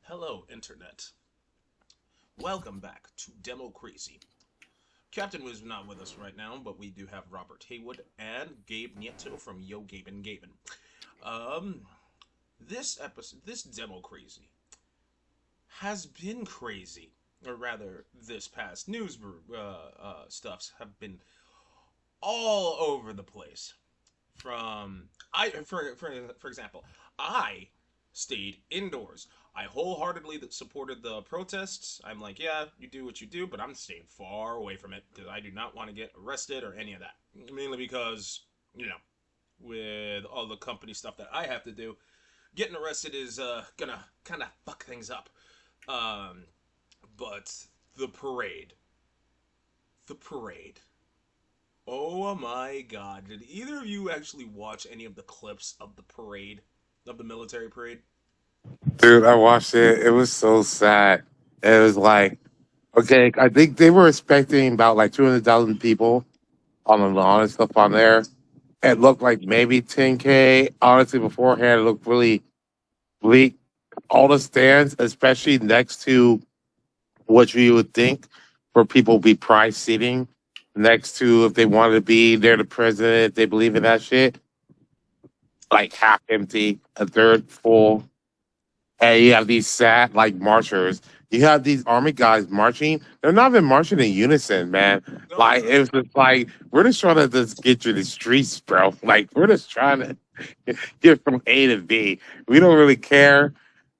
Hello, Internet. Welcome back to Demo Crazy. Captain was not with us right now, but we do have Robert Haywood and Gabe Nieto from Yo Gaben Gaben. Um, this Demo Crazy has been crazy, or rather, this past news stuffs have been all over the place. For example, I stayed indoors. I wholeheartedly supported the protests. I'm like, yeah, you do what you do, but I'm staying far away from it because I do not want to get arrested or any of that. Mainly because, you know, with all the company stuff that I have to do, getting arrested is gonna kind of fuck things up. Um, but the parade, the parade. Oh my god. Did either of you actually watch any of the clips of the parade? Of the military parade? Dude, I watched it. It was so sad. It was like, okay, I think they were expecting about like 200,000 people on the lawn and stuff on there. It looked like maybe 10K. Honestly, beforehand, it looked really bleak. All the stands, especially next to what you would think for people be prize seating, next to if they wanted to be near the president, if they believe in that shit, like half empty, a third full. And you have these sad like marchers. You have these army guys marching. They're not even marching in unison, man. No, Like no. it was just like we're just trying to just get you the streets, bro. Like we're just trying to get from A to B. We don't really care.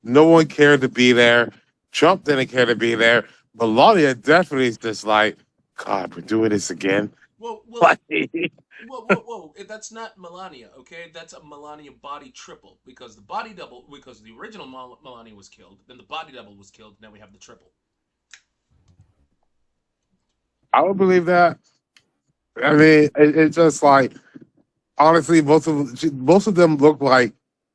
No one cared to be there. Trump didn't care to be there. Melania definitely is just like, God, we're doing this again. Whoa, whoa, Like, whoa. That's not Melania, okay? That's a Melania body triple because the body double, because the original Melania was killed, then the body double was killed, now we have the triple. I don't believe that. I mean, it's just like honestly, most of them look like,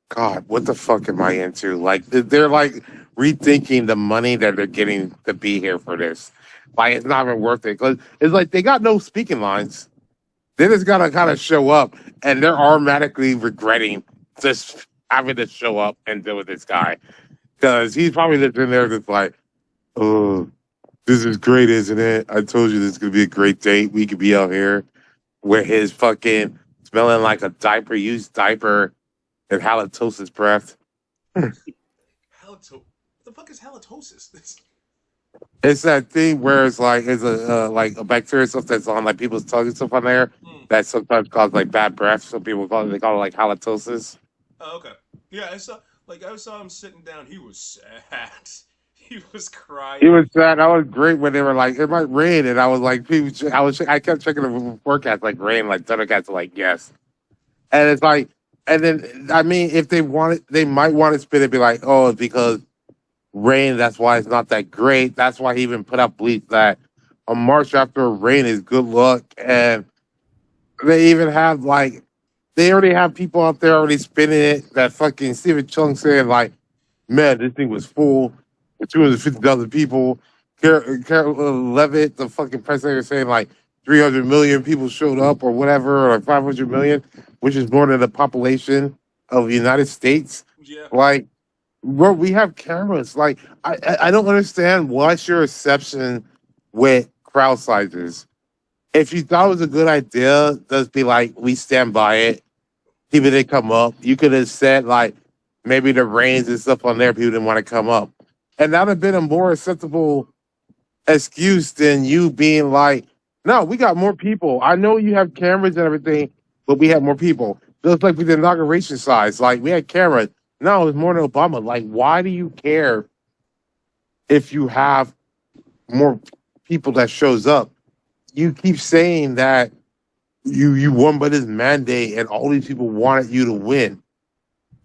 God, what the fuck am I into? Like they're like rethinking the money that they're getting to be here for this. Like it's not even worth it because it's like they got no speaking lines. They just gotta kind of show up, and they're automatically regretting just having to show up and deal with this guy because he's probably just in there just like, oh, this is great, isn't it? I told you this is gonna be a great date. We could be out here with his fucking smelling like a diaper, used diaper, and halitosis breath. What the fuck is halitosis? It's that thing where it's like a bacteria stuff that's on like people's tongue and stuff on there Hmm. that sometimes cause like bad breath. Some people call it like halitosis. Oh, okay. Yeah, I saw him sitting down. He was sad. He was It crying. was sad. I was great when they were like it might rain, and I was like I kept checking the forecast like rain, like Thundercats are like yes, and it's like and then I mean if they wanted they might want to spin it be like oh it's because rain. That's why it's not that great. That's why he even put out bleach that a march after rain is good luck. And they even have like they already have people out there already spinning it. That fucking Stephen Chung saying like, man, this thing was full with 250,000 people. Carol Levitt, the fucking president, is saying like 300 million people showed up or whatever, or like 500 million, which is more than the population of the United States. Yeah. Like, bro, we have cameras. Like, I don't understand what's your exception with crowd sizes. If you thought it was a good idea, just be like, we stand by it. People didn't come up. You could have said like maybe the rains and stuff on there. People didn't want to come up, and that would have been a more acceptable excuse than you being like, no, we got more people. I know you have cameras and everything, but we have more people. Just like with the inauguration size, like we had cameras. No, it was more than Obama. Like, why do you care if you have more people that shows up? You keep saying that you won by this mandate and all these people wanted you to win.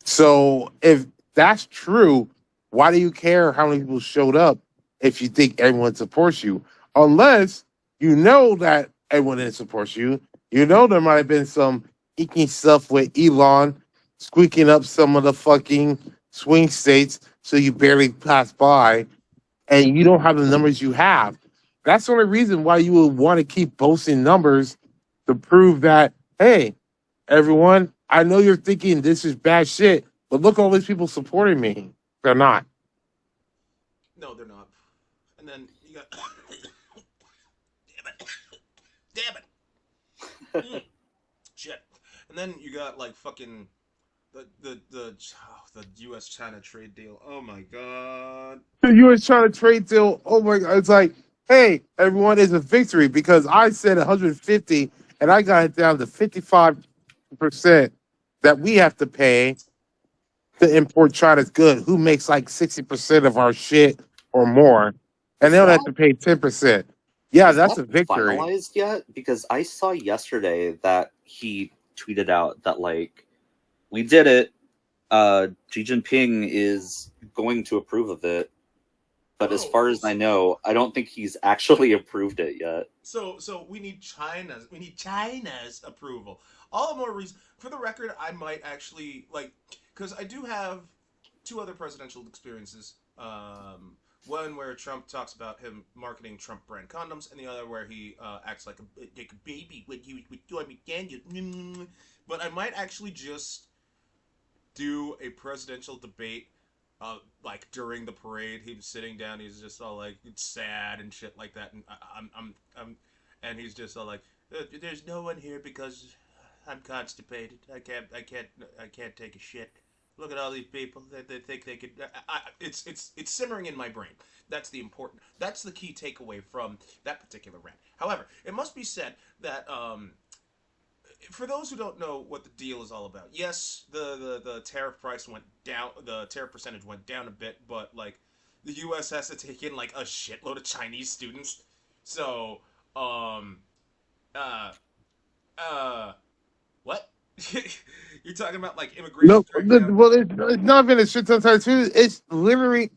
So if that's true, why do you care how many people showed up if you think everyone supports you? Unless you know that everyone didn't support you. You know there might have been some icky stuff with Elon squeaking up some of the fucking swing states so you barely pass by and you don't have the numbers you have. That's the only reason why you would want to keep posting numbers to prove that, hey, everyone, I know you're thinking this is bad shit, but look all these people supporting me. They're not. No, they're not. And then you got. Damn it! Damn it! Shit. And then you got like fucking the U.S. China trade deal. Oh my god. The U.S. China trade deal. Oh my God! It's like, hey, everyone, is a victory because I said 150, and I got it down to 55% that we have to pay to import China's good. Who makes like 60% of our shit or more, and they Is don't have that to pay 10%. Yeah, is that's that a victory. finalized yet? Because I saw yesterday that he tweeted out that like we did it. Xi Jinping is going to approve of it, but as Oh, far as I know, I don't think he's actually approved it yet. so we need China's approval. All the more reason. For the record, I might actually like because I do have two other presidential experiences. One where Trump talks about him marketing Trump brand condoms, and the other where he acts like a baby when he was with Stormy Daniels. But I might actually just do a presidential debate. Like during the parade, he's sitting down. He's just all like sad and shit like that, and and he's just all like, "There's no one here because I'm constipated. I can't take a shit. Look at all these people. They think they could. It's simmering in my brain. That's the important. That's the key takeaway from that particular rant. However, it must be said that for those who don't know what the deal is all about, yes, the tariff price went down, the tariff percentage went down a bit, but like the U.S. has to take in like a shitload of Chinese students, so uh uh what? You're talking about like immigration No, crackdown? well, it's not even a shit ton of time too. It's literally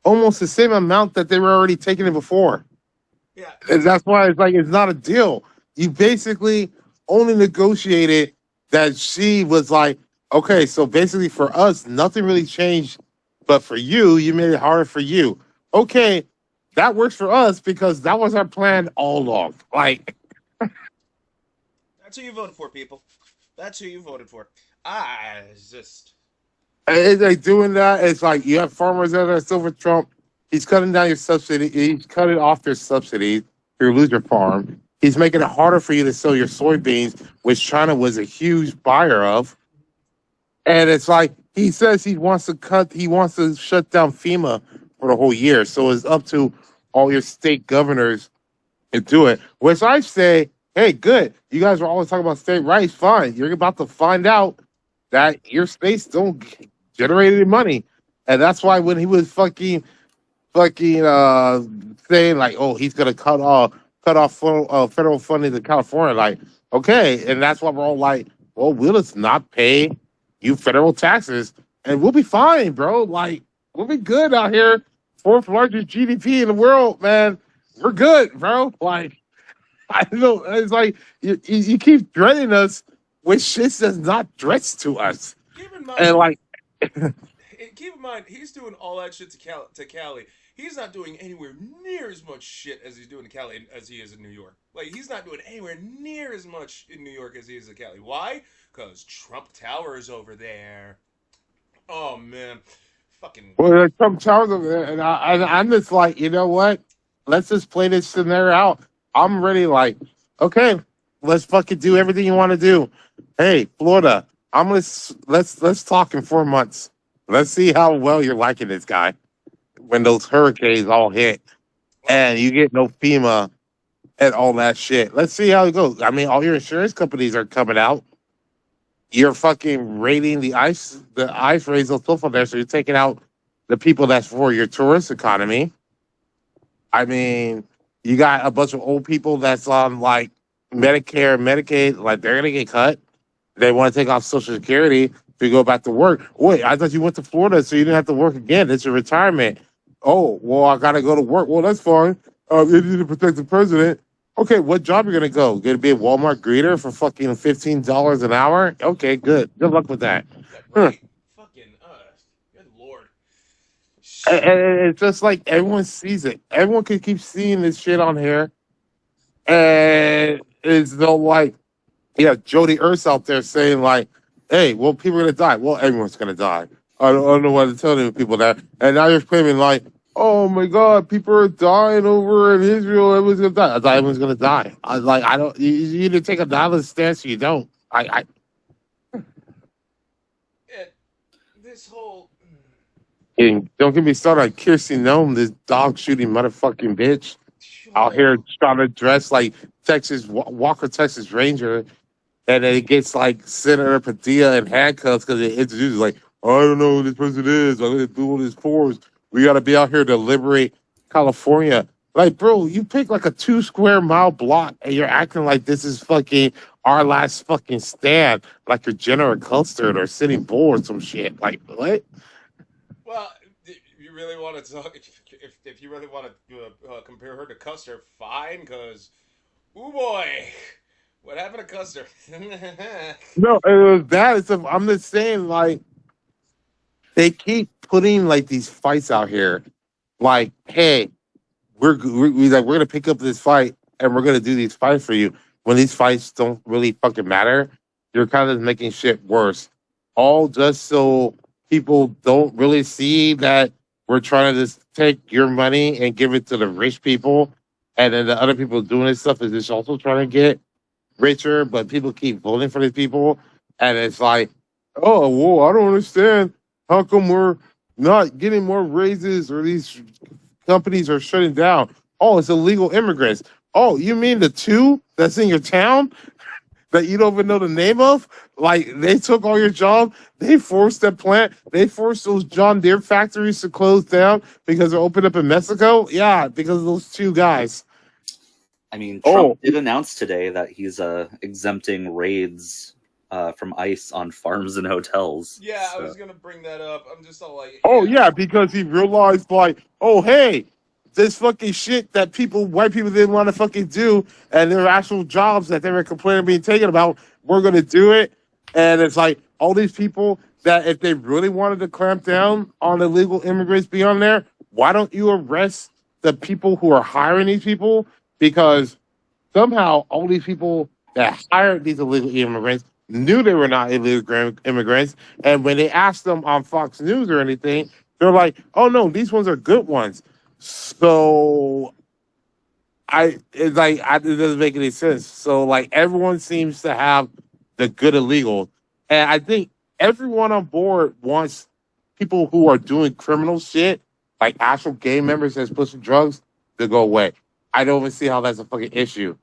almost the same amount that they were already taking it before. Yeah, And that's why it's like it's not a deal. You basically only negotiated that she was like, okay, so basically for us, nothing really changed, but for you, you made it harder for you. Okay, that works for us because that was our plan all along. Like, that's who you voted for, people. That's who you voted for. I just it's like doing that. It's like you have farmers that are still with Trump. He's cutting down your subsidy. He's cutting off their subsidies. You lose your farm. He's making it harder for you to sell your soybeans, which China was a huge buyer of. And it's like he says he wants to shut down FEMA for the whole year. So it's up to all your state governors to do it. Which I say, hey, good. You guys were always talking about state rights. Fine. You're about to find out that your states don't generate any money. And that's why when he was fucking saying like, oh, he's gonna cut off federal funding to California, like, okay, and that's why we're all like, well, we'll just not pay you federal taxes, and we'll be fine, bro. Like, we'll be good out here. Fourth largest GDP in the world, man. We're good, bro. Like, I don't know. It's like you keep threatening us with shit that's not threats to us, keep in mind and like, keep in mind, he's doing all that shit to Cali. He's not doing anywhere near as much shit as he's doing in Cali as he is in New York. Like he's not doing anywhere near as much in New York as he is in Cali. Why? Because Trump Tower is over there. Oh man, fucking well, there's some towers over there, I'm just like, you know what? Let's just play this scenario out. I'm ready. Like, okay, let's fucking do everything you want to do. Hey, Florida, let's talk in 4 months. Let's see how well you're liking this guy when those hurricanes all hit well. and you get no FEMA and all that shit. Let's see how it goes. I mean, all your insurance companies are coming out. You're fucking raiding the ice raids those stuff on there, so you're taking out the people that's for your tourist economy. I mean, you got a bunch of old people that's on like Medicare, Medicaid, like they're gonna get cut. They want to take off Social Security to go back to work. Wait, I thought you went to Florida so you didn't have to work again. It's your retirement. Oh, well, I gotta go to work. Well, that's fine. You need to protect the president. Okay, what job you gonna go? Gonna be a Walmart greeter for fucking $15 an hour? Okay, good. Good luck with that. Yeah, Huh. right. Fucking good lord. And it's just like everyone sees it. Everyone can keep seeing this shit on here, and it's though like, yeah, Jody Earth's out there saying like, "Hey, well, people are gonna die. Well, everyone's gonna die. I don't know what to tell them people that." And now you're claiming like, oh my god, people are dying over in Israel. Everyone's gonna die. I thought everyone's gonna die. I was like, I don't. You either take a dollar stance or you don't. This whole And don't get me started on Kirsty Nome, this dog shooting motherfucking bitch out here trying to dress like Texas Walker Texas Ranger, and then it gets like Senator Padilla in handcuffs because it introduces like, oh, I don't know who this person is. I'm gonna do all this force. We gotta be out here to liberate California. Like, bro, you pick like a 2 square mile block and you're acting like this is fucking our last fucking stand, like you're General Custard or Sitting Bull or some shit. Like, what? well, if you really want to talk, if you really want to compare her to Custer, fine. Because, ooh boy, what happened to Custer? No, it was that. I'm just saying, like, they keep putting like these fights out here. Like, hey, we're gonna pick up this fight and we're gonna do these fights for you. When these fights don't really fucking matter, you're kind of making shit worse. All just so people don't really see that we're trying to just take your money and give it to the rich people, and then the other people doing this stuff is just also trying to get richer. But people keep voting for these people, and it's like, oh well, I don't understand. How come we're not getting more raises or these companies are shutting down? Oh, it's illegal immigrants. Oh, you mean the two that's in your town that you don't even know the name of? Like, they took all your job. They forced that plant. They forced those John Deere factories to close down because they're opened up in Mexico. Yeah, because of those two guys. I mean, Trump did announce today that he's exempting raids from ICE on farms and hotels. Yeah, so. I was gonna bring that up. I'm just all like, oh yeah, because he realized like, oh hey, this fucking shit that white people didn't want to fucking do, and their actual jobs that they were complaining being taken about, we're gonna do it. And it's like all these people that if they really wanted to clamp down on illegal immigrants beyond there, why don't you arrest the people who are hiring these people? Because somehow all these people that hired these illegal immigrants knew they were not illegal immigrants, and when they asked them on Fox News or anything, they're like, "Oh no, these ones are good ones." So it doesn't make any sense. So like everyone seems to have the good illegal, and I think everyone on board wants people who are doing criminal shit, like actual gang members that's pushing drugs, to go away. I don't even see how that's a fucking issue.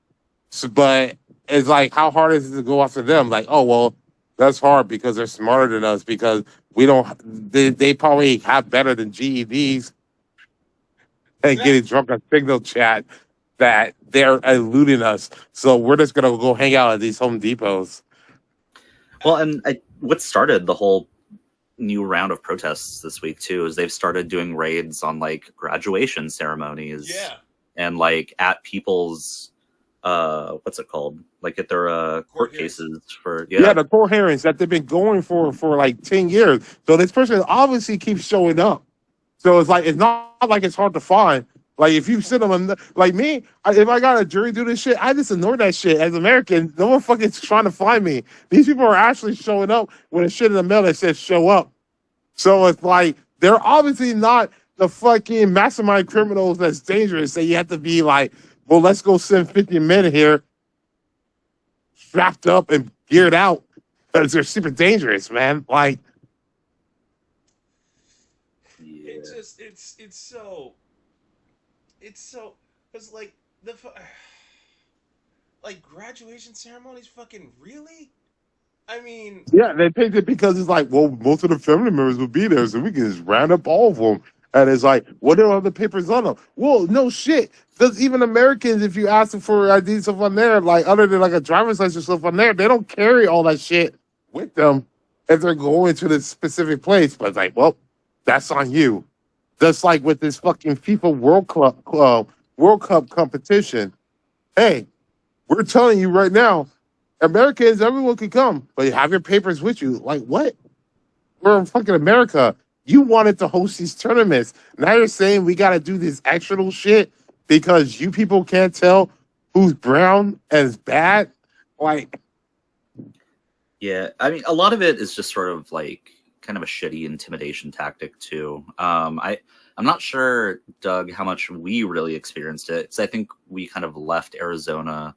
So, but it's like, how hard is it to go after them? Like, oh well, that's hard because they're smarter than us because we don't. They probably have better than GEDs and getting drunk on Signal chat that they're eluding us. So we're just gonna go hang out at these Home Depots. Well, and what started the whole new round of protests this week too is they've started doing raids on like graduation ceremonies. yeah, And like at people's what's it called? Like at their court cases for Yeah, the court hearings that they've been going for like 10 years. So this person obviously keeps showing up. So it's like it's not like it's hard to find. Like if you sit them like me, if I got a jury do this shit, I just ignore that shit. As American, no one fucking trying to find me. These people are actually showing up with a shit in the mail that says show up. So it's like they're obviously not the fucking mastermind criminals that's dangerous. So you have to be like, well, let's go send 50 men here, strapped up and geared out, because they're super dangerous, man. Like, it's just it's so because like like graduation ceremonies, fucking really. I mean, yeah, they picked it because it's like, well, most of the family members will be there, so we can just round up all of them. And it's like, what are the papers on them? Well, no shit. Because even Americans, if you ask them for ID stuff on there, like other than like a driver's license stuff on there, they don't carry all that shit with them if they're going to this specific place. But it's like, well, that's on you. Just like with this fucking FIFA World Cup competition. Hey, we're telling you right now, Americans, everyone can come, but you have your papers with you. Like, what? We're in fucking America. You wanted to host these tournaments. Now you're saying we got to do this extra little shit because you people can't tell who's brown and is bad? Like, yeah, I mean, a lot of it is just sort of like kind of a shitty intimidation tactic too. I'm I'm not sure, Doug, how much we really experienced it, because I think we kind of left Arizona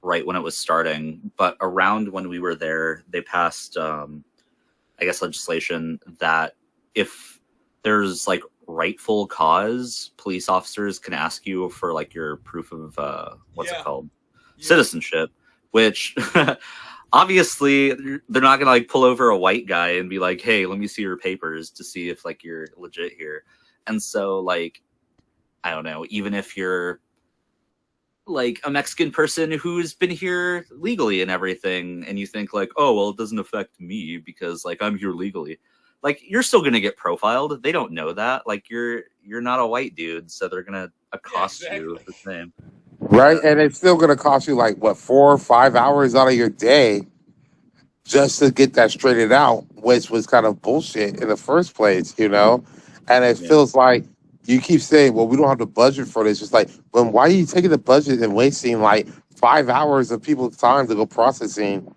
right when it was starting. But around when we were there, they passed, I guess, legislation that if there's like rightful cause, police officers can ask you for like your proof of what's it called, citizenship, which obviously they're not gonna like pull over a white guy and be like, hey, let me see your papers to see if like you're legit here. And so like, I don't know, even if you're like a Mexican person who's been here legally and everything, and you think like, oh well, it doesn't affect me because like I'm here legally, like you're still gonna get profiled. They don't know that. Like you're not a white dude, so they're gonna accost you the same. Right, and it's still gonna cost you like what 4 or 5 hours out of your day just to get that straightened out, which was kind of bullshit in the first place, you know. And it feels like you keep saying, "Well, we don't have the budget for this." It's like, well, why are you taking the budget and wasting like 5 hours of people's time to go processing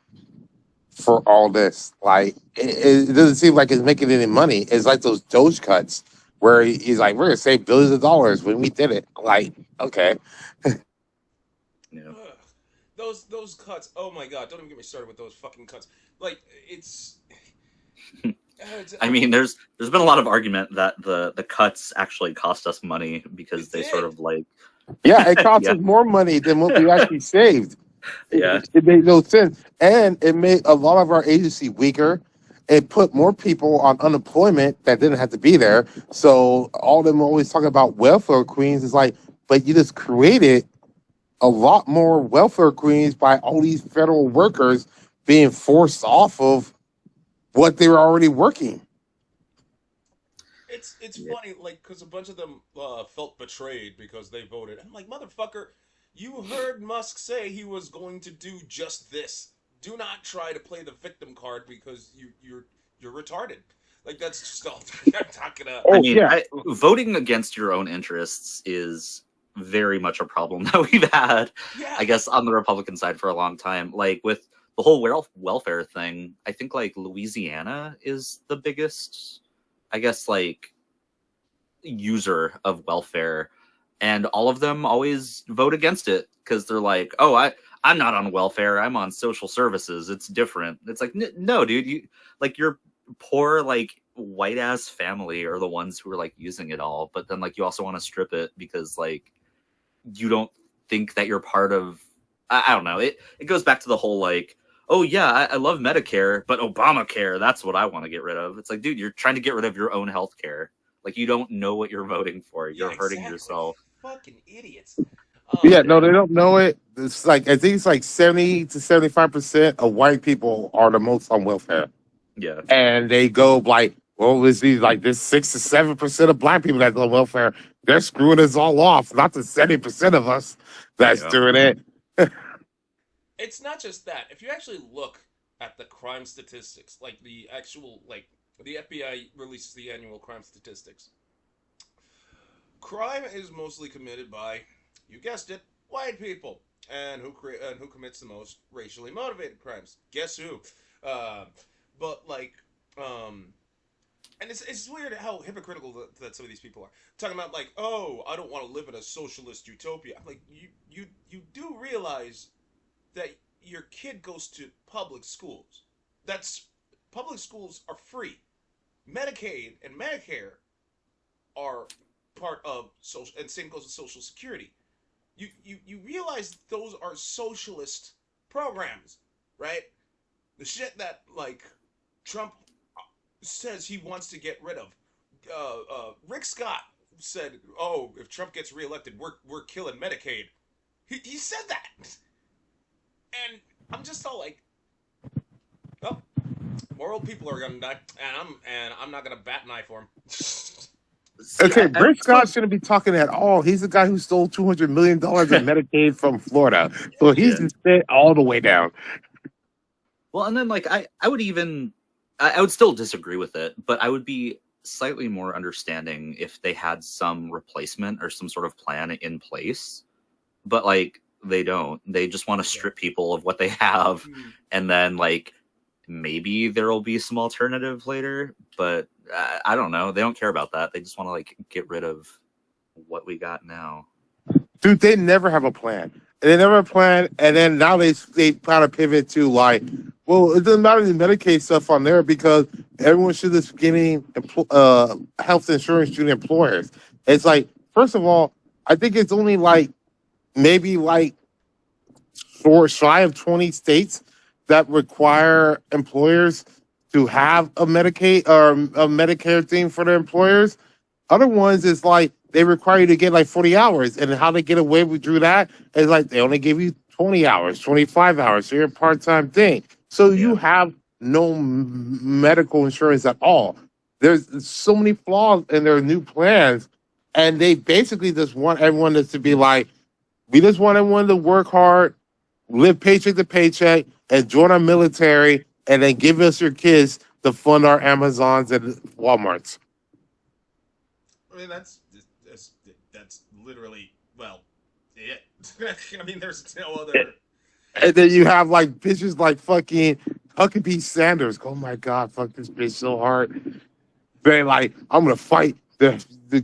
for all this? Like, it doesn't seem like it's making any money. It's like those Doge cuts where he's like, "We're gonna save billions of dollars when we did it." Like, okay. Yeah. Those cuts. Oh my god! Don't even get me started with those fucking cuts. Like it's. I mean, there's been a lot of argument that the cuts actually cost us money because they sort of like. Yeah, it cost us more money than what we actually saved. Yeah, It made no sense, and it made a lot of our agency weaker. It put more people on unemployment that didn't have to be there. So all of them always talking about welfare queens. Is like, but you just created a lot more welfare queens by all these federal workers being forced off of what they were already working. It's funny, like, because a bunch of them felt betrayed because they voted. I'm like, motherfucker, you heard Musk say he was going to do just this. Do not try to play the victim card because you're retarded. Like that's just all I'm talking about. I mean, voting against your own interests is very much a problem that we've had, I guess, on the Republican side for a long time. Like with the whole welfare thing, I think like Louisiana is the biggest, I guess, like user of welfare, and all of them always vote against it because they're like, oh, I'm not on welfare, I'm on social services, it's different. It's like, no, dude, you like your poor like white ass family are the ones who are like using it all, but then like you also want to strip it because like you don't think that you're part of. I don't know, it goes back to the whole like, oh yeah, I love Medicare, but Obamacare, that's what I want to get rid of. It's like, dude, you're trying to get rid of your own health care. Like, you don't know what you're voting for. You're hurting yourself. Fucking idiots. Yeah, no, they don't know it. It's like, I think it's like 70 to 75% of white people are the most on welfare. Yeah. And they go like, well, it's these like this 6 to 7% of black people that's on welfare. They're screwing us all off, not the 70% of us that's doing it. It's not just that. If you actually look at the crime statistics, like the actual, like the FBI releases the annual crime statistics, crime is mostly committed by, you guessed it, white people. And who commits the most racially motivated crimes? Guess who? But like, and it's weird how hypocritical that some of these people are talking about. Like, oh, I don't want to live in a socialist utopia. I'm like, you do realize that your kid goes to public schools. Public schools are free. Medicaid and Medicare are part of social, and same goes with Social Security. You realize those are socialist programs, right? The shit that like Trump says he wants to get rid of. Rick Scott said, "Oh, if Trump gets reelected, we're killing Medicaid." He said that. And I'm just all like, well, more old people are gonna die, and I'm not gonna bat an eye for him. Okay, Rick Scott shouldn't be talking at all. He's the guy who stole $200 million in Medicaid from Florida, so he's just stay all the way down. Well, and then like I would still disagree with it, but I would be slightly more understanding if they had some replacement or some sort of plan in place. But like, they don't. They just want to strip people of what they have, and then like maybe there will be some alternative later. But I don't know. They don't care about that. They just want to like get rid of what we got now. Dude, they never have a plan. They never have a plan, and then now they kind of pivot to like, well, it doesn't matter the Medicaid stuff on there because everyone should just be getting health insurance to the employers. It's like, first of all, I think it's only like maybe like shy of 20 states that require employers to have a Medicaid or a Medicare thing for their employers. Other ones is like they require you to get like 40 hours, and how they get away with that is like they only give you 20 hours, 25 hours, so you're a part-time thing. So you have no medical insurance at all. There's so many flaws in their new plans, and they basically just want everyone to be like, we just want everyone to work hard, live paycheck to paycheck, and join our military, and then give us your kids to fund our Amazons and Walmarts. I mean, that's literally, well, it. I mean, there's no other. And then you have like bitches like fucking Huckabee Sanders. Oh my God, fuck this bitch so hard. They're like, I'm gonna fight to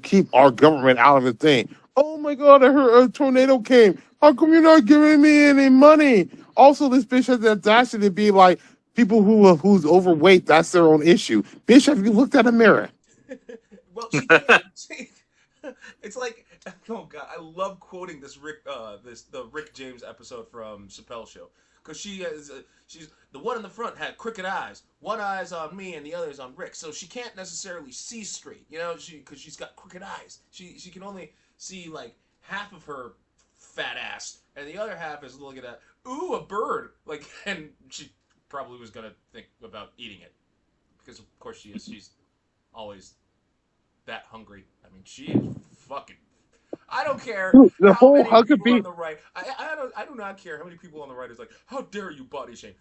keep our government out of the thing. Oh my God, I heard a tornado came. How come you're not giving me any money? Also, this bitch has the audacity to be like, people who's overweight, that's their own issue. Bitch, have you looked at a mirror? Well, she can't. It's like, oh God, I love quoting this the Rick James episode from Chappelle Show, because she's the one in the front had crooked eyes. One eye's on me and the other's on Rick, so she can't necessarily see straight, because she's got crooked eyes. She can only see like half of her fat ass, and the other half is looking at, ooh, a bird, like, and she probably was gonna think about eating it, because of course she's always that hungry. I mean, she is fucking. I don't care. The whole many people Huckabee on the right. I do not care how many people on the right is like, how dare you body shame?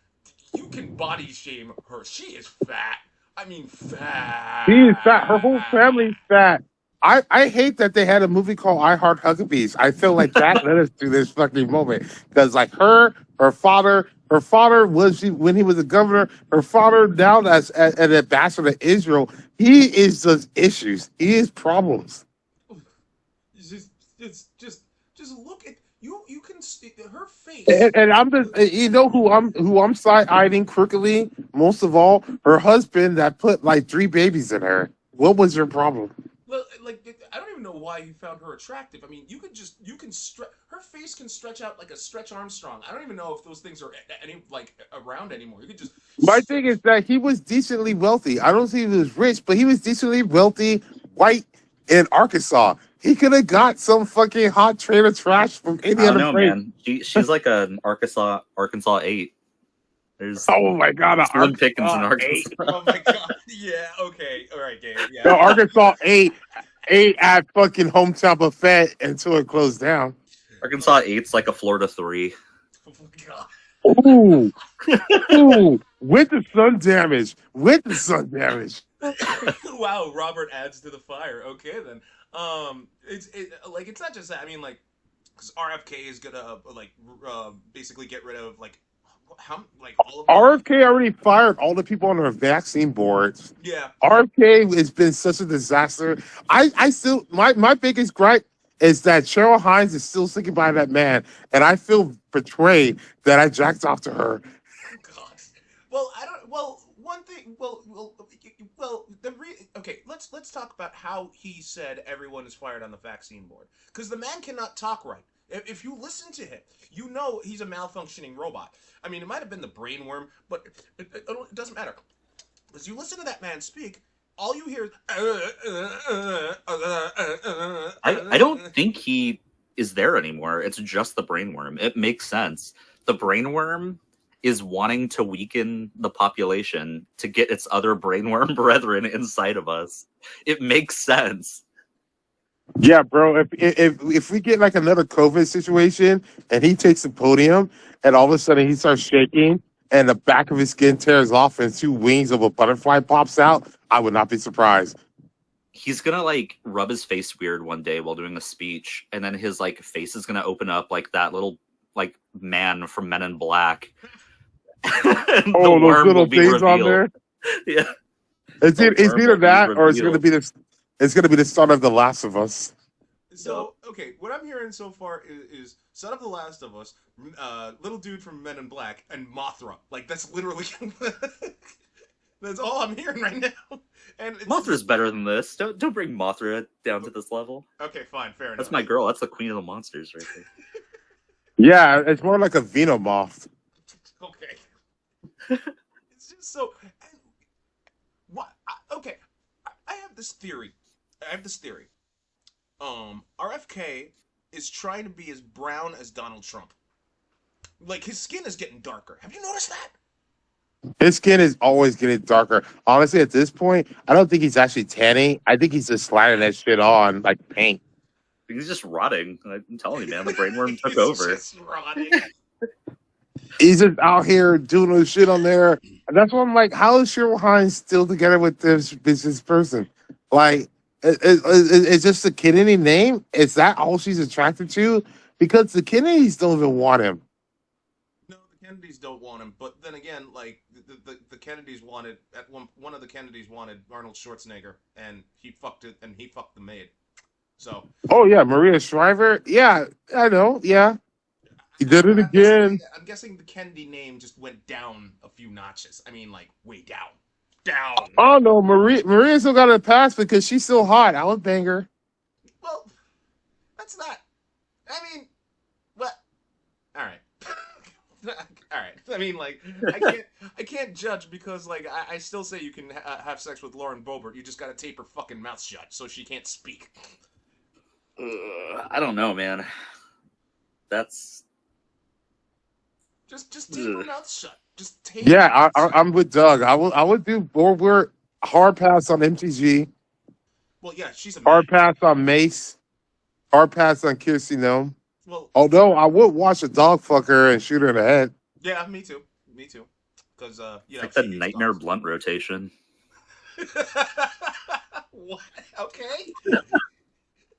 You can body shame her. She is fat. I mean, fat. She is fat. Her whole family's fat. I hate that they had a movie called I Heart Huckabees. I feel like that led us to this fucking moment. Because like her father was, when he was a governor, her father now as an ambassador to Israel, he is just issues. He is problems. Just look at you. You can see her face. And I'm just, who I'm side-eyeing crookedly most of all, her husband that put like 3 babies in her. What was your problem? Well, like, I don't even know why you found her attractive. I mean, her face can stretch out like a Stretch Armstrong. I don't even know if those things are around anymore. You could just. My thing is that he was decently wealthy. I don't think he was rich, but he was decently wealthy, white in Arkansas. He could have got some fucking hot trailer trash from any other place. Man. She's like an Arkansas 8. There's oh my God, Slim Pickens in Arkansas. Oh my God, yeah, okay, all right, Gabe. Yeah. No, Arkansas ate at fucking Hometown Buffet until it closed down. Arkansas 8's like a Florida 3. Oh my God. Ooh, with the sun damage. Wow, Robert adds to the fire. Okay then. It's not just that. I mean, like, because RFK is gonna basically get rid of all of them. RFK already fired all the people on their vaccine boards. Yeah. RFK has been such a disaster. I still my biggest gripe is that Cheryl Hines is still sticking by that man, and I feel betrayed that I jacked off to her. God. Well, I don't. Well, one thing. Okay. Let's talk about how he said everyone is fired on the vaccine board, because the man cannot talk right. If you listen to him, you know he's a malfunctioning robot. I mean, it might have been the brainworm, but it doesn't matter. As you listen to that man speak, all you hear is. I don't think he is there anymore. It's just the brainworm. It makes sense. The brainworm is wanting to weaken the population to get its other brainworm brethren inside of us. It makes sense. Yeah, bro. If we get like another COVID situation and he takes the podium and all of a sudden he starts shaking and the back of his skin tears off and 2 wings of a butterfly pops out, I would not be surprised. He's gonna like rub his face weird one day while doing a speech, and then his like face is gonna open up like that little like man from Men in Black. Oh, those little things on there. Yeah. It's The either worm will be that or it's gonna revealed. be the start of The Last of Us. So, okay, what I'm hearing so far is Son of the Last of Us, little dude from Men in Black, and Mothra. Like, that's literally... that's all I'm hearing right now. And it's Mothra's better than this. Don't bring Mothra down to this level. Okay, fine, fair enough. That's my girl. That's the queen of the monsters right there. Yeah, it's more like a Venomoth. Okay. It's just so... What? Okay, I have this theory. RFK is trying to be as brown as Donald Trump. Like, his skin is getting darker. Have you noticed that? His skin is always getting darker. Honestly, at this point, I don't think he's actually tanning. I think he's just slathering that shit on like paint. He's just rotting. I'm telling you, man, the brainworm took He's over. just rotting. He's just out here doing his shit on there. And that's why I'm like, how is Cheryl Hines still together with this person? Like, it's just the Kennedy name? Is that all she's attracted to? Because the Kennedys don't even want him. No, the Kennedys don't want him. But then again, like the Kennedys wanted one of the Kennedys wanted Arnold Schwarzenegger, and he fucked it, and he fucked the maid. So. Oh yeah, Maria Shriver. Yeah, I know. Yeah, he did it again. I'm guessing the Kennedy name just went down a few notches. I mean, like way down. Oh no, Maria still got a pass because she's still hot. I would bang her. Well, that's not. I mean, what? All right. All right. I mean, like, I can't judge because, like, I still say you can have sex with Lauren Boebert. You just gotta tape her fucking mouth shut so she can't speak. I don't know, man. That's just tape her mouth shut. Just tape. Yeah, I'm with Doug. I would do Borbert, hard pass on MTG, Well, yeah, she's a hard man. pass on Mace, hard pass on Kirstie Nome. Well, Although I would watch a dog fuck her and shoot her in the head. yeah, me too. Because you know, like the she hates nightmare dogs. blunt rotation. What? Okay.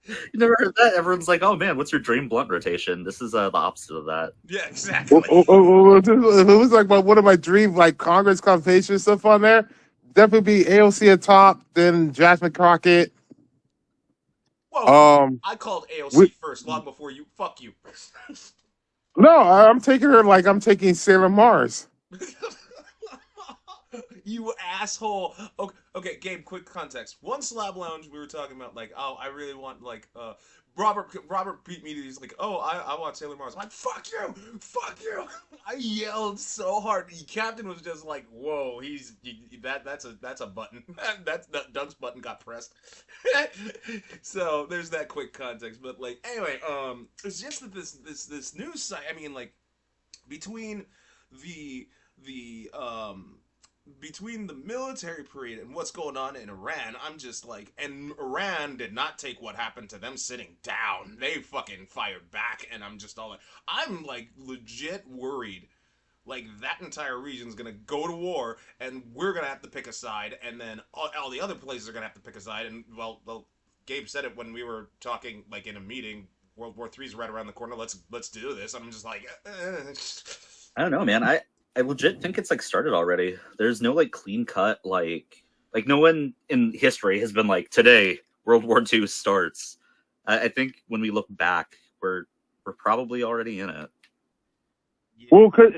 You never heard that? Everyone's like, "Oh man, what's your dream blunt rotation?" This is the opposite of that. Yeah, exactly. It was like one of my dream like Congress convocation stuff on there. Definitely be AOC at top, then Jasmine Crockett. Whoa. I called AOC first, long before you. Fuck you. No, I'm taking her like I'm taking Sailor Mars. You asshole. Okay, Gabe, quick context. One Slab Lounge, we were talking about, like, oh, I really want, like, Robert beat me. He's like, oh, I want Sailor Mars. I'm like, fuck you! I yelled so hard. The captain was just like, whoa, that's a button. That's Doug's button got pressed. So there's that quick context. But like, anyway, it's just that this news site. I mean, like, between the military parade and what's going on in Iran, I'm just like, and Iran did not take what happened to them sitting down. They fucking fired back, and I'm just all like, I'm like legit worried. Like, that entire region's gonna go to war, and we're gonna have to pick a side, and then all the other places are gonna have to pick a side, and, well, Gabe said it when we were talking, like, in a meeting, World War III's right around the corner, let's do this. I'm just like, I don't know, man. I legit think it's like started already. There's no like clean cut like no one in history has been like today World War II starts. I think when we look back, we're probably already in it. Well, cause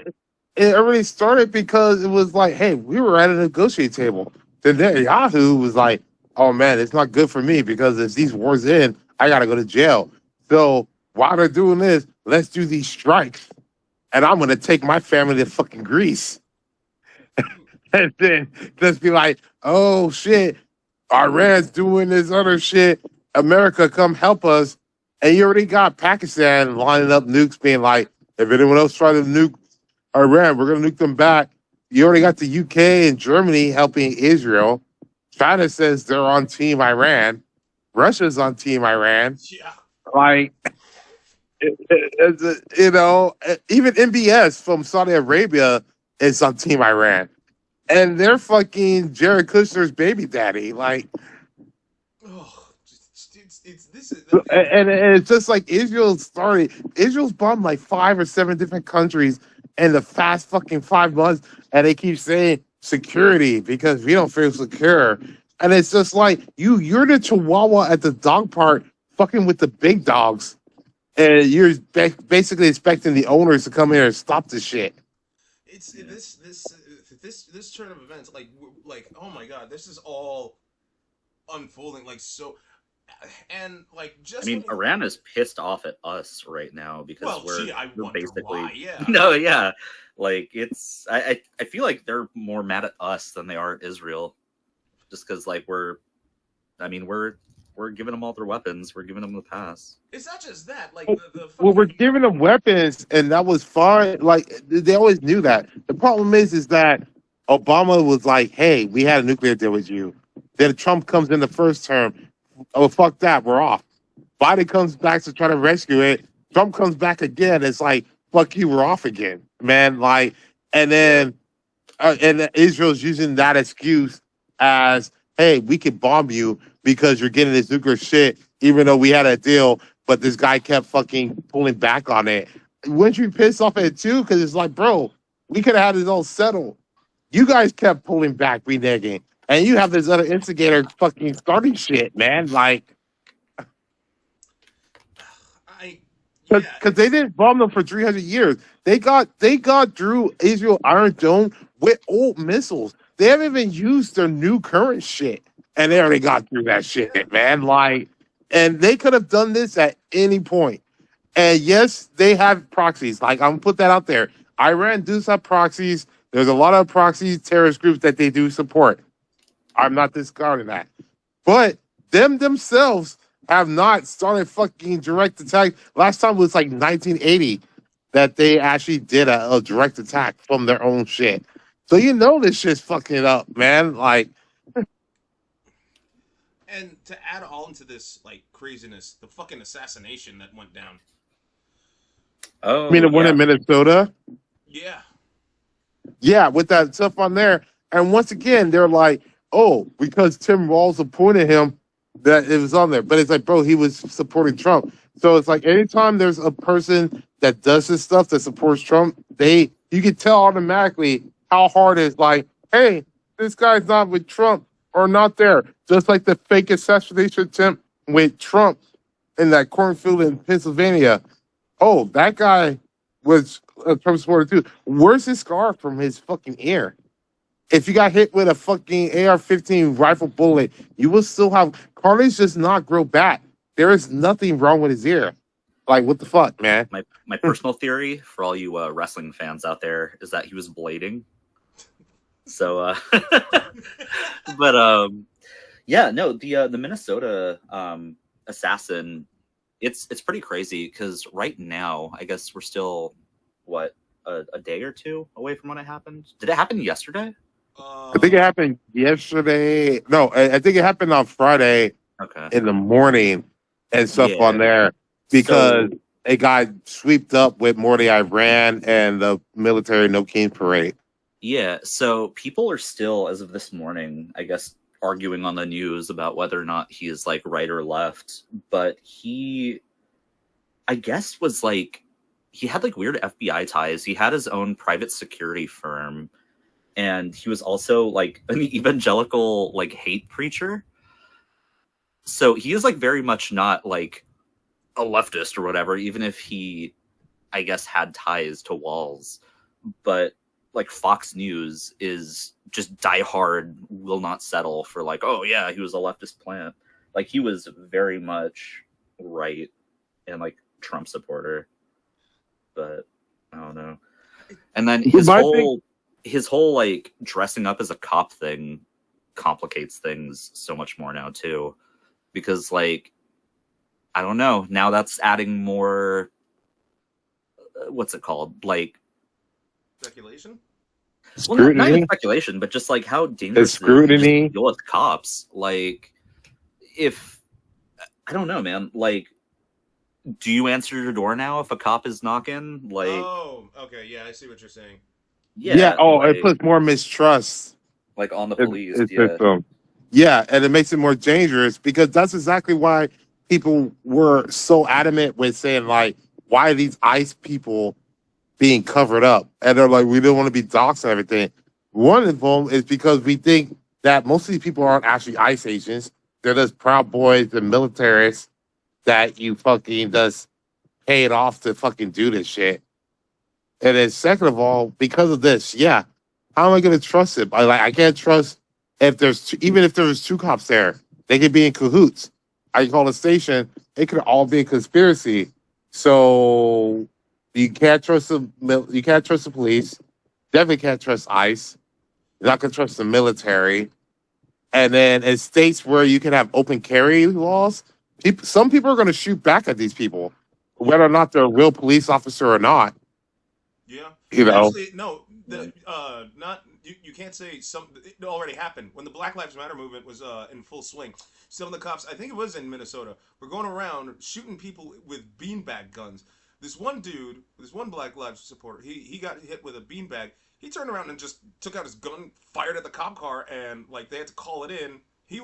it already started because it was like, hey, we were at a negotiating table. Then Netanyahu was like, oh man, it's not good for me because if these wars end, I gotta go to jail. So while they're doing this, let's do these strikes. And I'm going to take my family to fucking Greece. And then just be like, oh, shit, Iran's doing this other shit. America, come help us. And you already got Pakistan lining up nukes being like, if anyone else tries to nuke Iran, we're going to nuke them back. You already got the UK and Germany helping Israel. China says they're on Team Iran. Russia's on Team Iran. yeah. Like... you know, even MBS from Saudi Arabia is on Team Iran, and they're fucking Jared Kushner's baby daddy. Like, Oh, and it's just like Israel's bombed like 5 or 7 different countries in the fast fucking 5 months, and they keep saying security because we don't feel secure. And it's just like you're the chihuahua at the dog park fucking with the big dogs. And you're basically expecting the owners to come here and stop the shit. It's this turn of events, like oh my god, this is all unfolding like so, and like I just mean, when Iran is pissed off at us right now because well, gee, I we're wonder basically why, yeah. no, yeah, like it's I feel like they're more mad at us than they are at Israel, just because like I mean we're giving them all their weapons, we're giving them the pass. It's not just that, like the Well, we're fucking giving them weapons, and that was fine. Like they always knew that. The problem is that Obama was like, "Hey, we had a nuclear deal with you." Then Trump comes in the first term. Oh, fuck that, we're off. Biden comes back to try to rescue it. Trump comes back again. It's like, fuck you, we're off again, man. Like, and then Israel's using that excuse as, "Hey, we can bomb you because you're getting this nuclear shit, even though we had a deal." But this guy kept fucking pulling back on it. Wouldn't you be pissed off at it too? Because it's like, bro, we could have had it all settled. You guys kept pulling back, reneging. And you have this other instigator fucking starting shit, man. Like, I because yeah, they didn't bomb them for 300 years. They got through Israel Iron Dome with old missiles. They haven't even used their new current shit. And they already got through that shit, man. Like, and they could have done this at any point. And yes, they have proxies. Like, I'm gonna put that out there. Iran does have proxies. There's a lot of proxies, terrorist groups that they do support. I'm not discarding that. But them themselves have not started fucking direct attack. Last time was like 1980 that they actually did a direct attack from their own shit. So you know this shit's fucking it up, man. Like, and to add all into this like craziness, the fucking assassination that went down. I mean, Oh the one in yeah, Minnesota. Yeah, Yeah, with that stuff on there. And once again, they're like, oh, because Tim Walz appointed him, that it was on there. But it's like, bro, he was supporting Trump. So it's like anytime there's a person that does this stuff that supports Trump, you can tell automatically how hard it's like, hey, this guy's not with Trump or not there. Just like the fake assassination attempt with Trump in that cornfield in Pennsylvania. Oh, that guy was a Trump supporter too. Where's his scar from his fucking ear? If you got hit with a fucking AR-15 rifle bullet, you will still have carnage. Does not grow back. There is nothing wrong with his ear. Like, what the fuck, man? my personal theory for all you wrestling fans out there is that he was blading. So, but yeah, no, the Minnesota assassin, it's pretty crazy because right now, I guess we're still what a day or two away from when it happened. Did it happen yesterday? I think it happened yesterday. No, I think it happened on Friday Okay. in the morning and stuff Yeah. on there because So it got swept up with more the Iran and the military no king parade. yeah, so people are still, as of this morning, I guess, arguing on the news about whether or not he is like right or left. But he, I guess, was like he had like weird FBI ties. He had his own private security firm, and he was also like an evangelical like hate preacher. So he is like very much not like a leftist or whatever, even if he, I guess, had ties to Walls. But like Fox News is just diehard, will not settle for like, oh yeah, he was a leftist plant. Like he was very much right and like Trump supporter. But I don't know. And then his whole like dressing up as a cop thing complicates things so much more now too. Because like I don't know, now that's adding more what's it called? Like speculation. well, not even Scrutiny. speculation, but just like how dangerous It's it is to just scrutiny. deal with cops. Like if I don't know, man, like do you answer your door now if a cop is knocking? Like Oh, okay, yeah, I see what you're saying. Yeah. Oh, like, it puts more mistrust like on the in police. the Yeah. system. Yeah, and it makes it more dangerous because that's exactly why people were so adamant with saying like, why are these ICE people being covered up? And they're like, we don't want to be doxxed and everything. One of them is because we think that most of these people aren't actually ICE agents. They're just proud boys and militaries that you fucking just paid off to fucking do this shit. And then second of all, because of this, yeah, how am I gonna trust it? I can't trust if there's even if there was two cops there, they could be in cahoots. I call a station, it could all be a conspiracy. So you can't trust you can't trust the police. Definitely can't trust ICE. You're not gonna trust the military. And then in states where you can have open carry laws, some people are gonna shoot back at these people, whether or not they're a real police officer or not. Yeah. You know. Actually, no. The not you can't say some. It already happened when the Black Lives Matter movement was in full swing. Some of the cops, I think it was in Minnesota, were going around shooting people with beanbag guns. This one dude, this one Black Lives supporter, he got hit with a beanbag. He turned around and just took out his gun, fired at the cop car, and like they had to call it in. He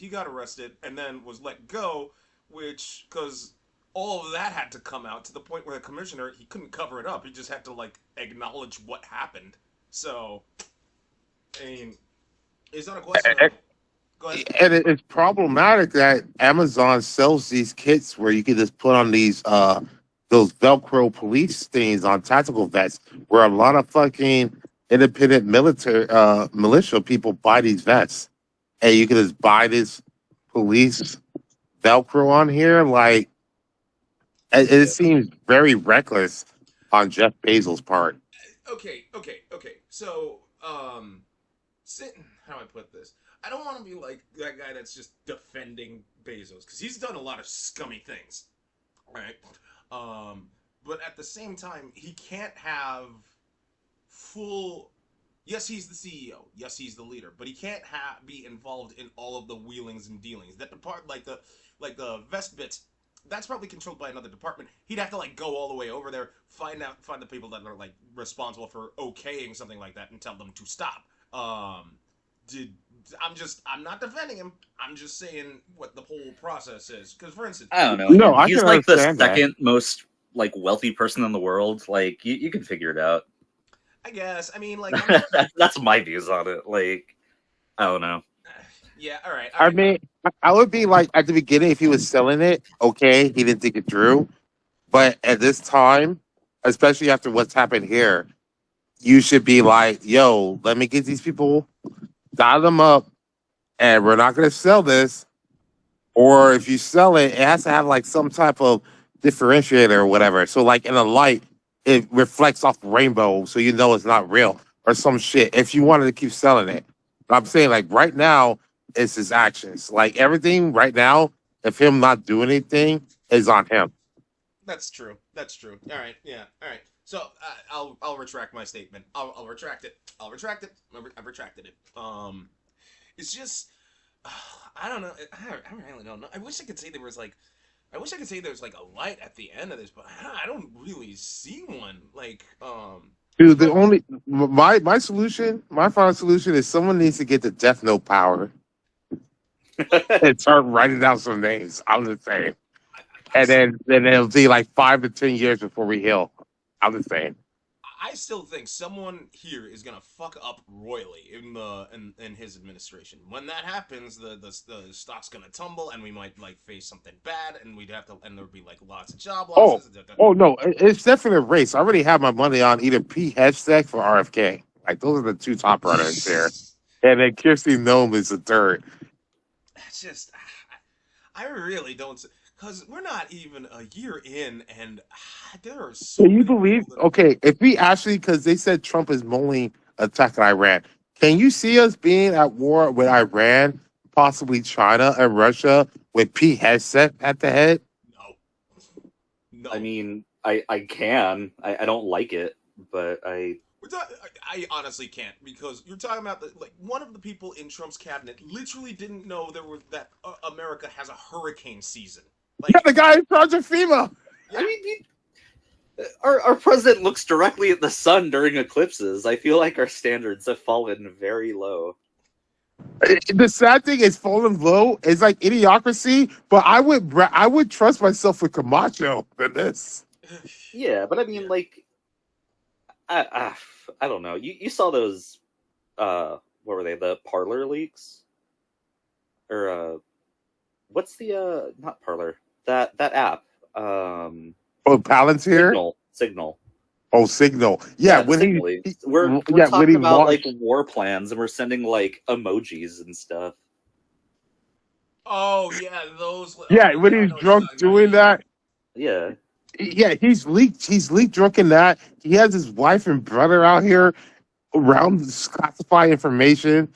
got arrested, and then was let go, which because all of that had to come out to the point where the commissioner he couldn't cover it up. He just had to like acknowledge what happened. So, I mean, it's not a question of. Go ahead. And it's problematic that Amazon sells these kits where you can just put on those Velcro police things on tactical vests, where a lot of fucking independent military militia people buy these vests, and you can just buy this police Velcro on here. Like it seems very reckless on Jeff Bezos' part. Okay. So, how do I put this? I don't want to be like that guy that's just defending Bezos because he's done a lot of scummy things, right? But at the same time, he can't have full. Yes, he's the CEO. Yes, he's the leader, but he can't be involved in all of the wheelings and dealings. That part, like the vest bits, that's probably controlled by another department. He'd have to like go all the way over there, find the people that are like responsible for okaying something like that, and tell them to stop. I'm not defending him. I'm just saying what the whole process is. Because for instance, I don't know. No, I He's can like the understand that. second most like wealthy person in the world. Like you can figure it out. I guess. I mean, like, That's my views on it. Like, I don't know. yeah. All right. I mean, I would be like at the beginning if he was selling it, okay, he didn't think it through. But at this time, especially after what's happened here, you should be like, yo, let me get these people, dial them up, and we're not going to sell this. Or if you sell it, it has to have like some type of differentiator or whatever. So like in a light, it reflects off rainbow, so you know it's not real or some shit. If you wanted to keep selling it, but I'm saying like right now, it's his actions. Like everything right now, if him not doing anything is on him. That's true. That's true. All right. Yeah. All right. So I'll retract my statement. I'll retract it. I'll retract it. I've retracted it. It's just I don't know. I really don't know. I wish I could say there was like. I wish I could say there was like a light at the end of this, but I don't really see one. Like, Dude, the only my solution, my final solution is someone needs to get the Death Note power and start writing down some names. I'm just saying. And then it'll be like 5 to 10 years before we heal. I'm just saying. I still think someone here is gonna fuck up royally in his administration. When that happens, the stock's gonna tumble, and we might like face something bad, and we'd have to, and there'd be like lots of job losses. Oh no, it's definitely a race. I already have my money on either Pete Hegseth or RFK. Like those are the two top runners there. And then Kirsty Nome is the third. It's just, I really don't, because we're not even a year in, and there are so. Can you many believe? people that- Okay, if we actually, because they said Trump is only attacking Iran. Can you see us being at war with Iran, possibly China and Russia, with Pete Hegseth at the head? No. I mean, I can. I don't like it, but I I honestly can't, because you're talking about like one of the people in Trump's cabinet literally didn't know there was that America has a hurricane season. Like, Yeah, the guy in charge of FEMA. I mean, our president looks directly at the sun during eclipses. I feel like our standards have fallen very low. The sad thing is falling low. It's like idiocracy, but I would trust myself with Camacho than this. Yeah, but I mean, Yeah. like, I don't know. You saw those what were they? The Parlor leaks, or what's the not Parlor, that app, Oh, Palantir. Signal. Oh, Signal. Yeah, Yeah, the when Signal leaks. We're yeah, when he talking about like launched. war plans, and we're sending like emojis and stuff. Oh yeah, those. Yeah, Okay, when yeah, I he's know what you're drunk talking about. doing Yeah, that. Yeah, Yeah, he's leaked. He's leaked drunk in that. He has his wife and brother out here around this classified information.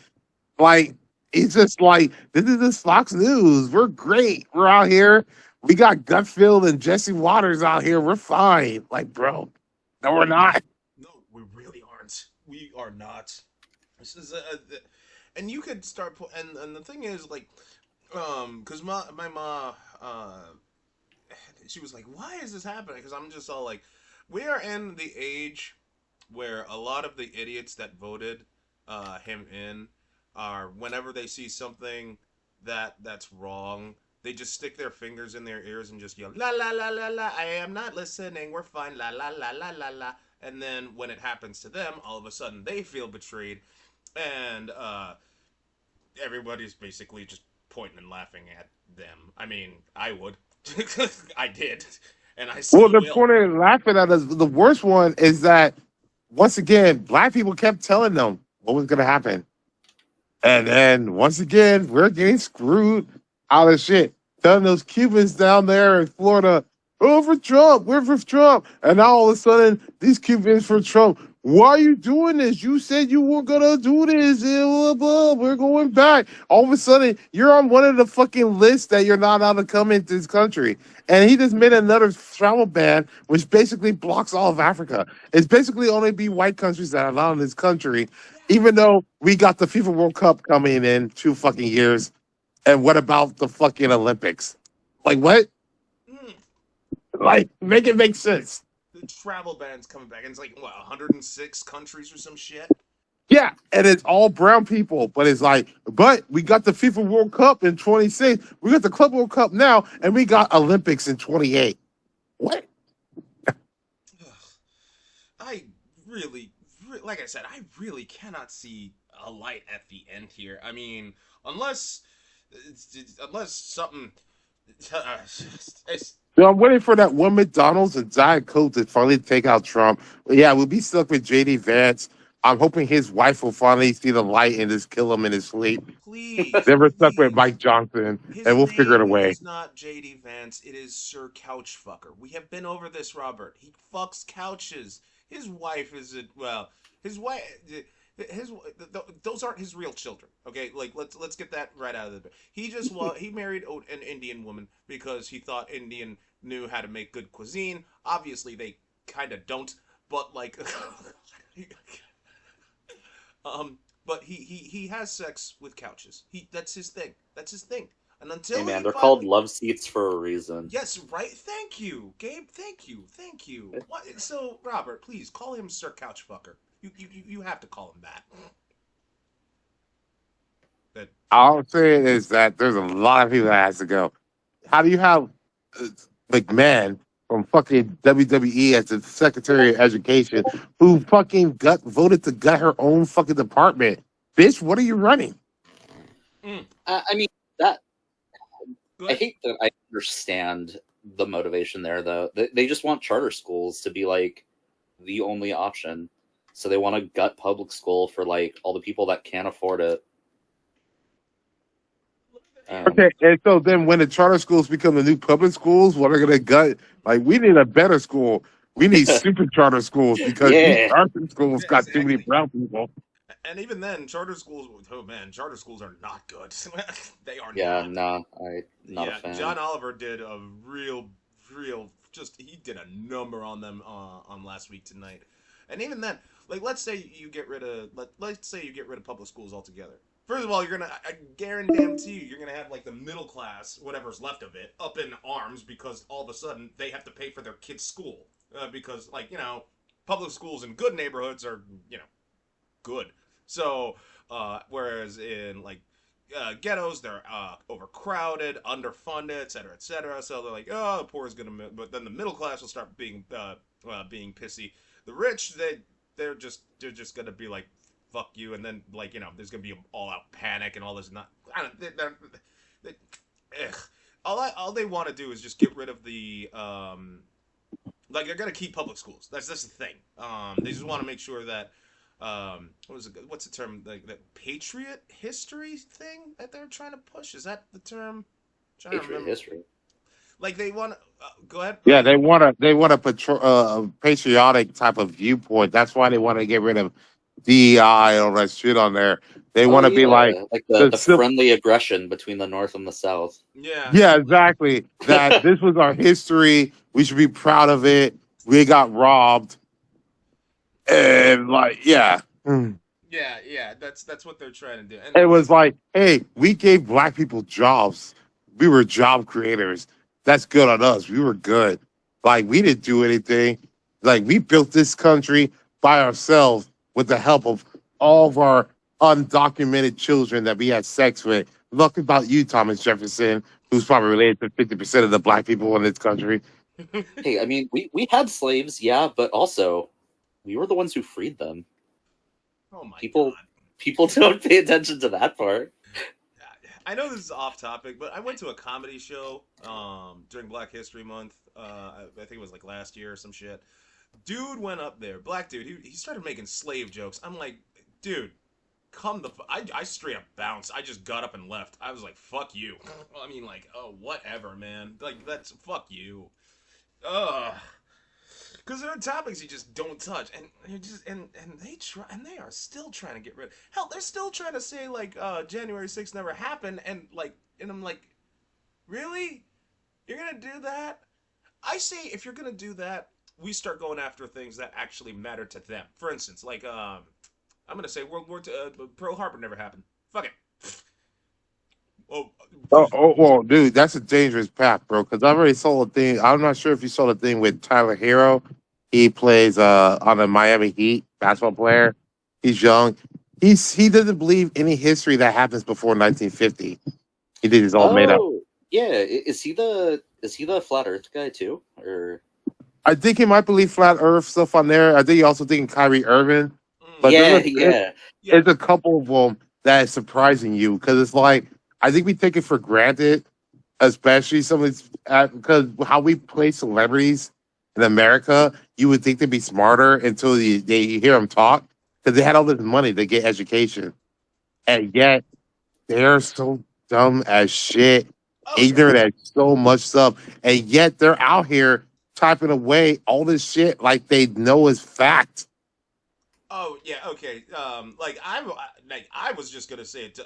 Like, he's just like, this is this Fox News. We're great. We're out here. We got Gutfield and Jesse Waters out here. We're fine. Like, bro, no, we're not. no, we really aren't. We are not. This is and you could start and the thing is like, because my mom, she was like, why is this happening? Because I'm just all like, we are in the age where a lot of the idiots that voted him in are whenever they see something that's wrong, they just stick their fingers in their ears and just yell la la la la la. I am not listening. We're fine. La la la la la la. And then when it happens to them, all of a sudden they feel betrayed, and everybody's basically just pointing and laughing at them. I mean, I would. I did, and I Well, still the will. point of laughing at us, the worst one is that once again, black people kept telling them what was going to happen. And then once again, we're getting screwed out of shit. Telling those Cubans down there in Florida, oh, for Trump, we're for Trump. And now all of a sudden, these Cubans for Trump. Why are you doing this? You said you were gonna do this. Blah, blah, we're going back. All of a sudden, you're on one of the fucking lists that you're not allowed to come into this country. And he just made another travel ban, which basically blocks all of Africa. It's basically only be white countries that are allowed in this country, even though we got the FIFA World Cup coming in 2 fucking years. And what about the fucking Olympics? Like what? Mm. Like make it make sense. The travel ban's coming back, and it's like what 106 countries or some shit. Yeah, and it's all brown people, but it's like, but we got the FIFA World Cup in 26. We got the Club World Cup now, and we got Olympics in 28. What? I really, like I said, I really cannot see a light at the end here. I mean, unless unless something. It's, So I'm waiting for that one McDonald's and Diet Coke to finally take out Trump. Yeah, we'll be stuck with JD Vance. I'm hoping his wife will finally see the light and just kill him in his sleep. please, Then we're stuck with please. Mike Johnson, His and we'll figure it name away. is not JD Vance. It is Sir Couchfucker. We have been over this, Robert. He fucks couches. His wife is a well. His wife. His those aren't his real children. Okay, like let's get that right out of the. He just he married an Indian woman because he thought Indian knew how to make good cuisine. Obviously, they kind of don't. But like, but he has sex with couches. That's his thing. That's his thing. And hey until man, he they're called finally love seats for a reason. yes, right. Thank you, Gabe. Thank you. Thank you. What? So, Robert, please call him Sir Couchfucker. You have to call him that. That All I'm saying is that there's a lot of people that has to go. How do you have uh, McMahon from fucking WWE as the Secretary of Education who fucking voted to gut her own fucking department? Bitch, what are you running? mm, I mean that. I good. hate that I understand the motivation there, though. They just want charter schools to be like the only option. So they want to gut public school for like all the people that can't afford it. Okay, and so then when the charter schools become the new public schools, what are gonna gut? Like, we need a better school. We need super charter schools because these Yeah, charter schools Yeah, got too many exactly. brown people. And even then, charter schools. Oh man, charter schools are not good. They are yeah, not. no, I not a Yeah, John fan. Oliver did a real. Just he did a number on them on last week tonight. And even then, like let's say you get rid of let's say you get rid of public schools altogether. First of all, you're gonna I guarantee you you're gonna have like the middle class, whatever's left of it, up in arms because all of a sudden they have to pay for their kids' school because like public schools in good neighborhoods are good. So whereas in like ghettos, they're overcrowded, underfunded, et cetera, et cetera. So they're like, oh, the poor is gonna, but then the middle class will start being pissy. The rich, they're just gonna be like, fuck you, and then like there's gonna be an all out panic and all this. Not I don't. They, ugh. All they want to do is just get rid of the like they're gonna keep public schools. That's the thing. They just want to make sure that what's the term, like that patriot history thing that they're trying to push? Is that the term? I'm trying to Patriot remember. history. Like they want to go ahead. Yeah, they want a a patriotic type of viewpoint. That's why they want to get rid of DEI and all that shit on there. They Oh want to be like yeah, like the the civil. friendly aggression between the North and the South. Yeah, Yeah, exactly. That this was our history. We should be proud of it. We got robbed, and like, yeah. yeah. That's what they're trying to do. It And was like, hey, we gave black people jobs. We were job creators. That's good on us. We were good. Like, we didn't do anything. Like, we built this country by ourselves with the help of all of our undocumented children that we had sex with. Look about you, Thomas Jefferson, who's probably related to 50% of the black people in this country. Hey, I mean, we had slaves, yeah, but also we were the ones who freed them. oh my People- god. People don't pay attention to that part. I know this is off topic, but I went to a comedy show during Black History Month. I think it was like last year or some shit. Dude went up there, black dude. He started making slave jokes. I'm like, dude, come the. I straight up bounced. I just got up and left. I was like, fuck you. I mean, like, oh, whatever, man. Like, that's fuck you. Ugh. Because there are topics you just don't touch, and you just and they try, and they are still trying to get rid. Hell, they're still trying to say like January 6th never happened, and I'm like, really? You're gonna do that? I say if you're gonna do that, we start going after things that actually matter to them. For instance, like I'm gonna say World War II, Pearl Harbor never happened. Fuck it. Oh, Well, dude, that's a dangerous path, bro. Because I already saw a thing. I'm not sure if you saw the thing with Tyler Hero. He plays on the Miami Heat basketball player. He's young. He doesn't believe any history that happens before 1950. He did his all made up. Yeah, is he the flat Earth guy too, or? I think he might believe flat Earth stuff on there. I think he also thinking Kyrie Irving. But Yeah, there's yeah. a couple of them that is surprising you because it's like I think we take it for granted, especially some of these because how we play celebrities in America. You would think they'd be smarter until they hear them talk because they had all this money to get education, and yet they're so dumb as shit, Oh, ignorant at so much stuff, and yet they're out here typing away all this shit like they know is fact. Oh yeah, okay. I was just gonna say it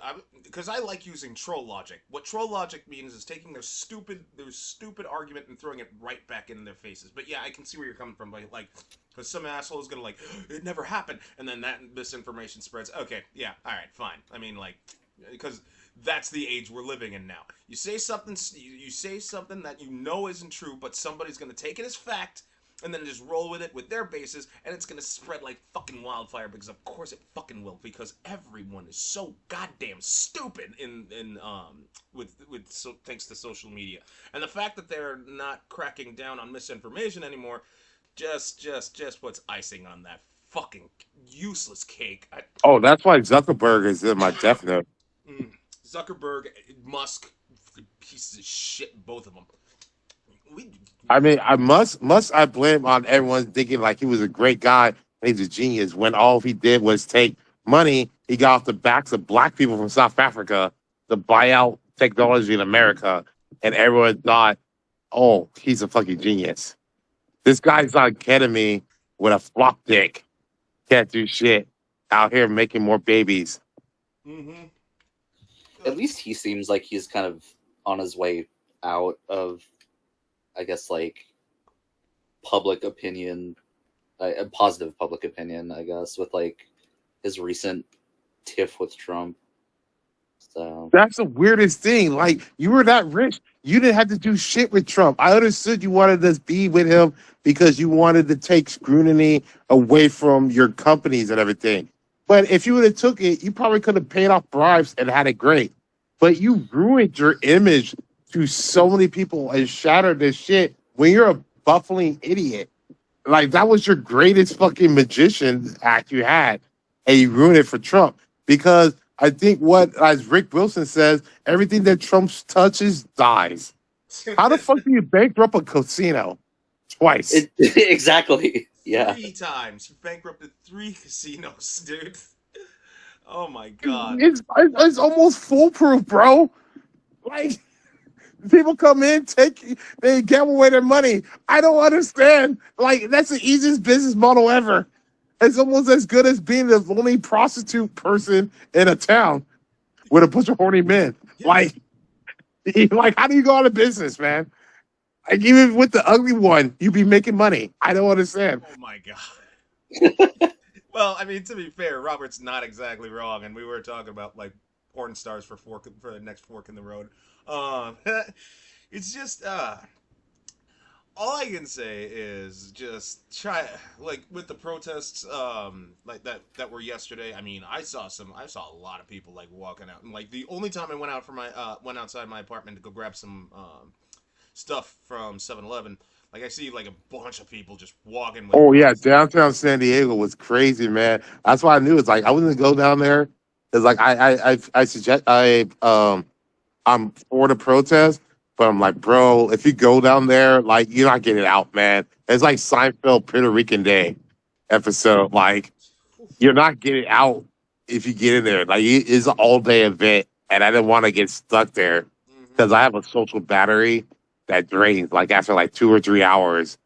because I like using troll logic. What troll logic means is taking their stupid argument and throwing it right back in their faces. But yeah, I can see where you're coming from. Like, because some asshole is gonna like, it never happened, and then that misinformation spreads. Okay, yeah, all right, fine. I mean, like, because that's the age we're living in now. You say something that you know isn't true, but somebody's gonna take it as fact and then just roll with it with their bases, and it's gonna spread like fucking wildfire because of course it fucking will, because everyone is so goddamn stupid thanks to social media. And the fact that they're not cracking down on misinformation anymore just puts icing on that fucking useless cake. Oh, that's why Zuckerberg is in my death note. Zuckerberg, Musk, pieces of shit, both of them. I mean, I blame on everyone thinking like he was a great guy and he's a genius when all he did was take money he got off the backs of black people from South Africa to buy out technology in America, and everyone thought, oh, he's a fucking genius. This guy's on ketamine with a flop dick. Can't do shit. Out here making more babies. Mm-hmm. At least he seems like he's kind of on his way out of, I guess, like public opinion, a positive public opinion, I guess, with like his recent tiff with Trump. So That's the weirdest thing. Like, you were that rich. You didn't have to do shit with Trump. I understood you wanted to be with him because you wanted to take scrutiny away from your companies and everything. But if you would have took it, you probably could have paid off bribes and had it great. But you ruined your image to so many people and shattered this shit when you're a buffling idiot. Like, that was your greatest fucking magician act you had. and you ruin it for Trump. Because I think what, as Rick Wilson says, everything that Trump touches dies. How the fuck do you bankrupt a casino twice? Exactly. Yeah. 3 times. He bankrupted 3 casinos, dude. Oh my god. It's almost foolproof, bro. Like, people come in, they gamble away their money. I don't understand. Like, that's the easiest business model ever. It's almost as good as being the only prostitute person in a town with a bunch of horny men. Yeah. Like, how do you go out of business, man? Like, even with the ugly one, you be making money. I don't understand. Oh my god. Well, I mean, to be fair, Robert's not exactly wrong, and we were talking about like porn stars for the next fork in the road. Um, it's just all I can say is just try, like, with the protests like that were yesterday. I mean, I saw a lot of people like walking out, and like the only time I went out for my went outside my apartment to go grab some stuff from 7-Eleven, like I see like a bunch of people just walking with. Oh yeah, downtown San Diego was crazy, man. That's why I knew it's like I wasn't gonna go down there. It's like I suggest I'm for the protest, but I'm like, bro, if you go down there, like you're not getting out, man. It's like Seinfeld Puerto Rican Day episode. Like you're not getting out if you get in there. Like it's an all day event, and I didn't want to get stuck there because I have a social battery that drains like after like 2 or 3 hours,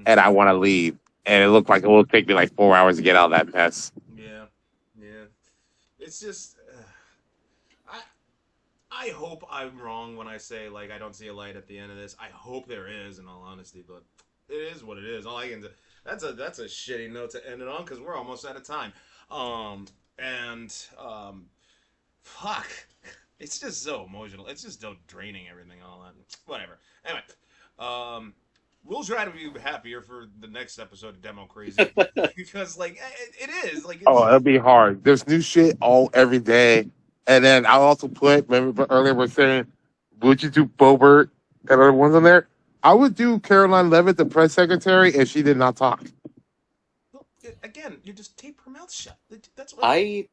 and I want to leave. And it looked like it will take me like 4 hours to get out of that mess. Yeah, yeah. It's just, I hope I'm wrong when I say like I don't see a light at the end of this. I hope there is, in all honesty, but it is what it is. All I can do. That's a shitty note to end it on because we're almost out of time. Fuck. It's just so emotional. It's just so draining, everything, all that. Whatever. Anyway, we'll try to be happier for the next episode of Demo Crazy because, like, it is like. Oh, it'll be hard. There's new shit every day, and then I also put. Remember earlier we're saying, would you do Bobert and other ones on there? I would do Caroline Levitt, the press secretary, if she did not talk. Well, again, you just tape her mouth shut. That's what I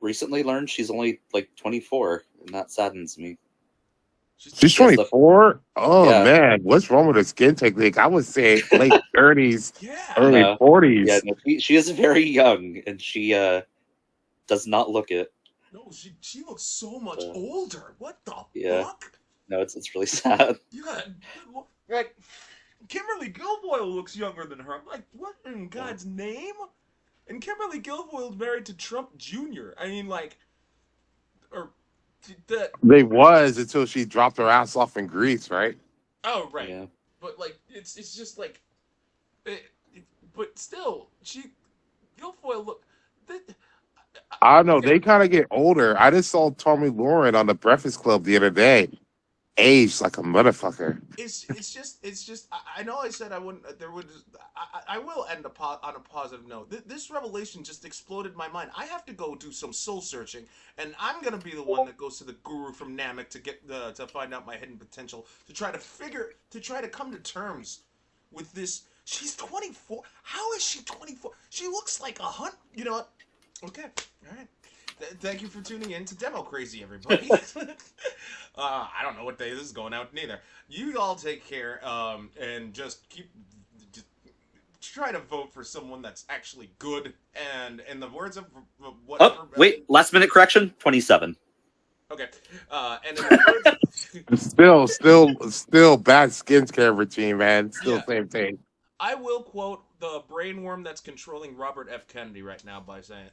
recently learned she's only like 24, and that saddens me. She's 24? Oh, Yeah. man. What's wrong with her skin technique? I would say late 30s, Yeah. early 40s. Yeah, no, she is very young, and she does not look it. No, she looks so much older. What the Yeah. fuck? No, it's really sad. Yeah, like Kimberly Guilfoyle looks younger than her. I'm like, what in God's name? And Kimberly Guilfoyle's married to Trump Jr. I mean, like, or that. They was until she dropped her ass off in Greece, right? Oh, right. Yeah. But like, it's just like, but still, Guilfoyle look. I don't know. They kind of get older. I just saw Tommy Lauren on the Breakfast Club the other day. Aged like a motherfucker. It's just. I know I said I wouldn't. There would. I will end on a positive note. This revelation just exploded my mind. I have to go do some soul searching, and I'm gonna be the one that goes to the guru from Namek to get to find out my hidden potential, to try to come to terms with this. She's 24. How is she 24? She looks like a hunt. You know what? Okay. All right. Thank you for tuning in to Demo Crazy, everybody. I don't know what day this is going out neither. You all take care, and just try to vote for someone that's actually good. And in the words of what? Oh, wait! Last minute correction: 27. Okay. And in the words Still bad skincare routine, man. Still Yeah. same thing. I will quote the brainworm that's controlling Robert F. Kennedy right now by saying,